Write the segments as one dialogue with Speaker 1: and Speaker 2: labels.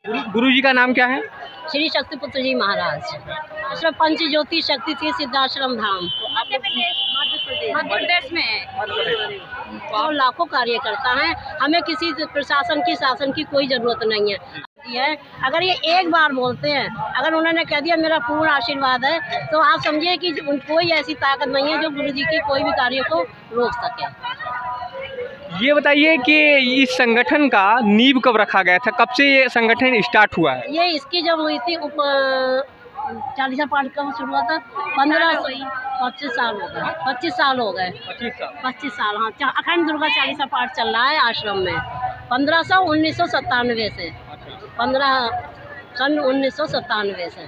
Speaker 1: गुरु जी का नाम क्या है?
Speaker 2: श्री शक्तिपुत्र जी महाराज, इसमें पंच ज्योति शक्ति थी सिद्धाश्रम धाम मध्य प्रदेश में। तो लाखों कार्यकर्ता हैं, हमें किसी प्रशासन की शासन की कोई जरूरत नहीं है। अगर ये एक बार बोलते हैं, अगर उन्होंने कह दिया मेरा पूर्ण आशीर्वाद है, तो आप समझिए कि कोई ऐसी ताकत नहीं है जो गुरु जी की कोई भी कार्य को रोक सके।
Speaker 1: ये बताइए कि इस संगठन का नींव कब रखा गया था, कब से ये संगठन स्टार्ट हुआ है?
Speaker 2: ये इसकी जब हुई थी 40 पाठ कब शुरू हुआ था? 25 साल हो गए। 25 साल हो गए। 25 साल, हाँ। अखंड दुर्गा 40 पाठ चल रहा है आश्रम में 1997 से। 1997 से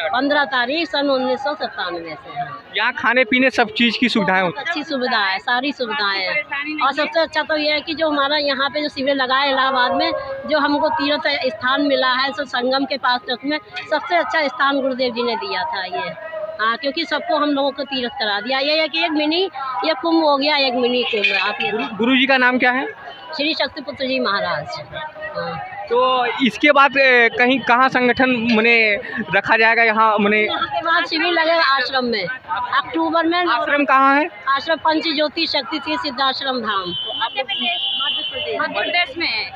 Speaker 2: 15 तारीख सन 1997 से।
Speaker 1: यहाँ खाने पीने सब चीज़ की सुविधाएं होती हैं?
Speaker 2: अच्छी सुविधा है, सारी सुविधाएं हैं। और सबसे अच्छा तो ये है कि जो हमारा यहाँ पे जो शिविर लगा है इलाहाबाद में, जो हमको तीर्थ स्थान मिला है, सो संगम के पास में सबसे अच्छा स्थान गुरुदेव जी ने दिया था ये। हाँ, क्योंकि सबको हम लोगों को तीर्थ करा दिया। ये है कि एक मिनी ये कुंभ हो गया, एक मिनी कुंभ। आप
Speaker 1: गुरु जी का नाम क्या है?
Speaker 2: श्री शक्तिपुत्र जी महाराज। हाँ।
Speaker 1: तो इसके बाद कहीं कहाँ संगठन मने रखा जाएगा? यहाँ मने
Speaker 2: के बाद शिविर लगेगा आश्रम में अक्टूबर में।
Speaker 1: आश्रम कहाँ है?
Speaker 2: आश्रम पंच ज्योति शक्ति थी सिद्धाश्रम धाम मध्य प्रदेश में।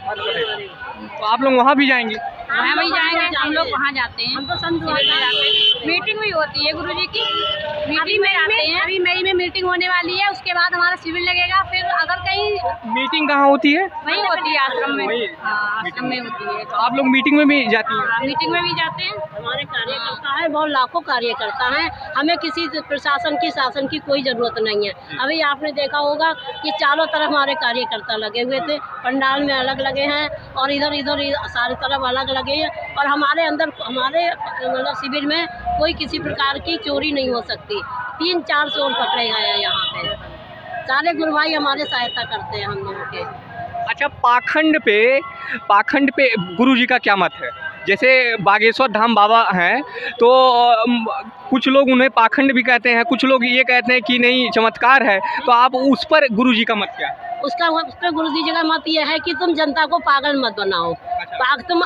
Speaker 1: तो आप लोग वहाँ भी जाएंगे?
Speaker 3: हम भी जाएंगे। हम लोग वहाँ जाते हैं,
Speaker 2: हम तो संत
Speaker 3: मीटिंग भी होती है गुरु जी की। मीटिंग में जाते हैं। अभी मई में मीटिंग होने वाली है, उसके बाद हमारा शिविर लगेगा। फिर अगर कहीं
Speaker 1: मीटिंग कहाँ होती है?
Speaker 3: वही होती है आश्रम में। आश्रम में होती है।
Speaker 1: तो आप लोग मीटिंग में भी जाती हैं?
Speaker 3: मीटिंग में भी जाते हैं।
Speaker 2: हमारे कार्यकर्ता है, बहुत लाखों कार्यकर्ता हैं, हमें किसी प्रशासन की शासन की कोई ज़रूरत नहीं है। अभी आपने देखा होगा कि चारों तरफ हमारे कार्यकर्ता लगे हुए थे, पंडाल में अलग लगे हैं और इधर सारी तरफ अलग लगे हैं। और हमारे अंदर हमारे मतलब शिविर में कोई किसी प्रकार की चोरी नहीं हो सकती। 3-4 चोर पकड़े गए हैं यहाँ पे। सारे गुरु भाई हमारे सहायता करते हैं हम लोगों के।
Speaker 1: अच्छा, पाखंड पे गुरु जी का क्या मत है? जैसे बागेश्वर धाम बाबा हैं, तो कुछ लोग उन्हें पाखंड भी कहते हैं, कुछ लोग ये कहते हैं कि नहीं चमत्कार है। तो आप उस पर गुरु जी का मत क्या है?
Speaker 2: उस पर गुरु जी का मत यह है कि तुम जनता को पागल मत बनाओ। तुम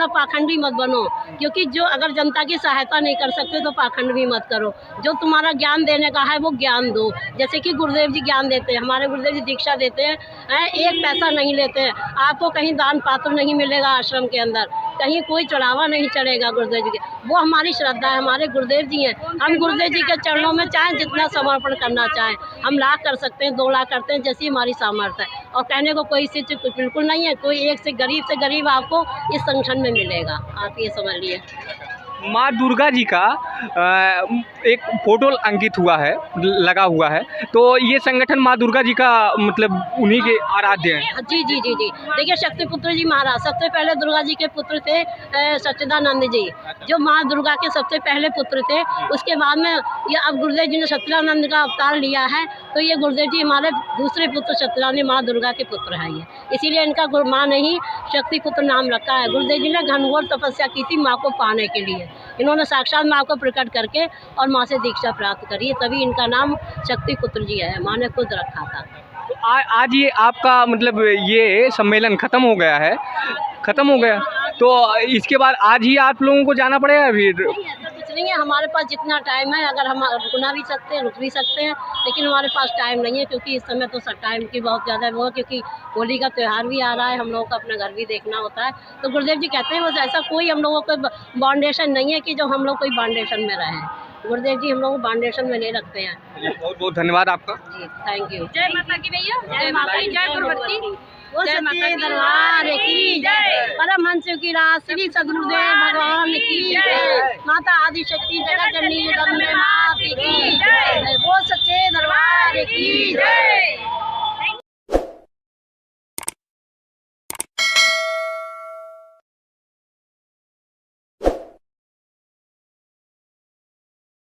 Speaker 2: पाखंडी मत बनो, क्योंकि जो अगर जनता की सहायता नहीं कर सकते तो पाखंड भी मत करो। जो तुम्हारा ज्ञान देने का है वो ज्ञान दो। जैसे कि गुरुदेव जी ज्ञान देते हैं, हमारे गुरुदेव जी दीक्षा देते हैं, एक पैसा नहीं लेते हैं। आपको कहीं दान पात्र नहीं मिलेगा आश्रम के अंदर, कहीं कोई चढ़ावा नहीं चढ़ेगा गुरुदेव जी के। वो हमारी श्रद्धा है, हमारे गुरुदेव जी हैं। हम गुरुदेव जी के चरणों में चाहे जितना समर्पण करना चाहें, हम लाख कर सकते हैं, 2 लाख करते हैं, जैसी हमारी सामर्थ्य है। और कहने को कोई चीज़ बिल्कुल नहीं है। कोई एक से गरीब आपको इस संगठन में मिलेगा, आप ये समझ लिए।
Speaker 1: माँ दुर्गा जी का एक फोटो अंकित हुआ है, लगा हुआ है, तो ये संगठन माँ दुर्गा जी का मतलब उन्हीं के आराध्य हैं?
Speaker 2: जी जी जी जी। देखिए, शक्तिपुत्र जी महाराज सबसे पहले दुर्गा जी के पुत्र थे, सच्चिदानंद जी, जो माँ दुर्गा के सबसे पहले पुत्र थे। उसके बाद में ये अब गुरुदेव जी ने सच्चिदानंद का अवतार लिया है, तो ये गुरुदेव जी हमारे दूसरे पुत्र सच्चिदानंद माँ दुर्गा के पुत्र हैं ये, इसीलिए इनका माँ ने ही शक्तिपुत्र नाम रखा है। गुरुदेव जी ने घनघोर तपस्या की थी माँ को पाने के लिए। इन्होंने साक्षात माँ को प्रकट करके और माँ से दीक्षा प्राप्त करी, तभी इनका नाम शक्तिपुत्र जी है, माँ ने खुद रखा था।
Speaker 1: तो आज ये आपका मतलब ये सम्मेलन ख़त्म हो गया है, ख़त्म हो गया, तो इसके बाद आज ही आप लोगों को जाना पड़ेगा? फिर
Speaker 2: कुछ नहीं है, हमारे पास जितना टाइम है, अगर हम रुकना भी सकते हैं, रुक भी सकते हैं, लेकिन हमारे पास टाइम नहीं है, क्योंकि इस समय तो टाइम की बहुत ज़्यादा वो है, क्योंकि होली का त्यौहार भी आ रहा है, हम लोगों को अपना घर भी देखना होता है। तो गुरुदेव जी कहते हैं बस ऐसा कोई हम लोगों को बाउंडेशन नहीं है कि जो हम लोग कोई बाउंडेशन में रहें। गुरुदेव जी हम लोग बाउंडेशन में नहीं रखते हैं।
Speaker 1: बहुत बहुत धन्यवाद आपका
Speaker 2: जी, थैंक यू।
Speaker 3: जय माता की भैया, जय माता की, जय गुरुवती,
Speaker 2: वो सच्चे दरबार की जय, परमहंस की राज श्री सद्गुरुदेव भगवान की जय, माता आदि शक्ति जगत जननी जगदम्बे माता की जय, वो सच्चे दरबार की जय।